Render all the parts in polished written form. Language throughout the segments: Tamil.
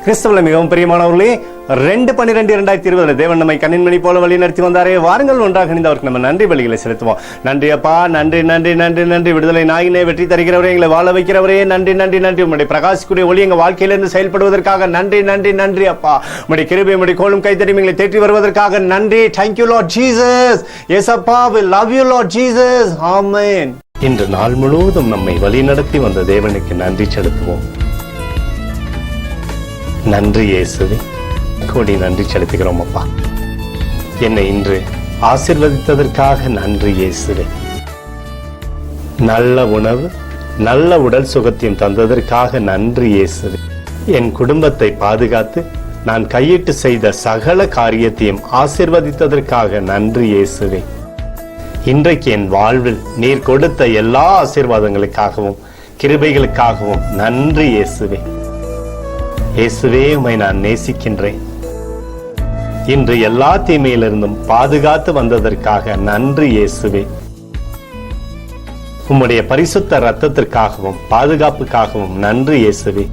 கிறிஸ்துவில் மிகவும் பிரியமானவர்களே, 2/12/2020 தேவன் நம்மை கண்ணின்மணி போல வழி நடத்தி வந்தாரே. வாருங்கள் ஒன்றாக இணைந்து அவருக்கு நம்ம நன்றி பலிகளை செலுத்துவோம். நன்றி அப்பா, நன்றி நன்றி நன்றி நன்றி. விடுதலை நாயினே, வெற்றி தருகிறவரே, எங்களை வாழ வைக்கிறவரே, நன்றி நன்றி நன்றி. உங்களுடைய பிரகாசிக்கூடிய ஒளி எங்கள் வாழ்க்கையிலிருந்து செயல்படுவதற்காக நன்றி நன்றி நன்றி அப்பா. உங்களுடைய கிருபை, உங்களுடைய கோலும் கைத்தறி எங்களை தேற்றி வருவதற்காக நன்றி. Thank you Lord Jesus. எஸ் அப்பா, we love you Lord Jesus. Amen. இன்று நாள் முழுவதும் நம்மை வழி நடத்தி வந்த தேவனுக்கு நன்றி செலுத்துவோம். நன்றி இயேசுவே, கோடி நன்றி செலுத்துகிறோம் அப்பா. என்னை இன்று ஆசீர்வதித்ததற்காக நன்றி இயேசுவே. நல்ல உணவு, நல்ல உடல் சுகத்தையும் தந்ததற்காக நன்றி இயேசுவே. என் குடும்பத்தை பாதுகாத்து நான் கையிட்டு செய்த சகல காரியத்தையும் ஆசீர்வதித்ததற்காக நன்றி இயேசுவே. இன்றைக்கு என் வாழ்வில் நீர் கொடுத்த எல்லா ஆசீர்வாதங்களுக்காகவும் கிருபைகளுக்காகவும் நன்றி இயேசுவே. இயேசுவே, உம்மை நான் நேசிக்கின்றேன். இன்று எல்லா தீமையிலிருந்தும் பாதுகாத்து வந்ததற்காக நன்றி இயேசுவே. உம்முடைய பரிசுத்த இரத்தத்திற்காகவும் பாதுகாப்புக்காகவும் நன்றி இயேசுவே.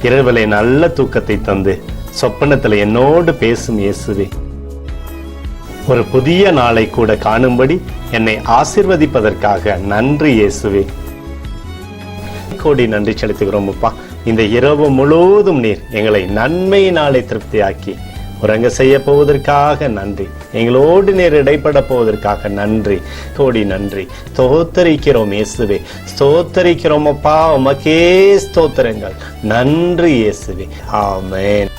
இரவிலே நல்ல தூக்கத்தை தந்து சொப்பனத்தில் என்னோடு பேசும் இயேசுவே. ஒரு புதிய நாளை கூட காணும்படி என்னை ஆசீர்வதிப்பதற்காக நன்றி இயேசுவே. கோடி நன்றி செலுத்துகிறோம் அப்பா. இந்த இரவு முழுவதும் நீர் எங்களை நன்மையினாலே திருப்தியாக்கி உறங்க செய்ய போவதற்காக நன்றி. எங்களோடு நீர் இடைப்பட போவதற்காக நன்றி. கோடி நன்றி. ஸ்தோத்தரிக்கிறோம் இயேசுவே, ஸ்தோத்தரிக்கிறோம் அப்பா. உமக்கே ஸ்தோத்திரங்கள். நன்றி இயேசுவே. ஆமென்.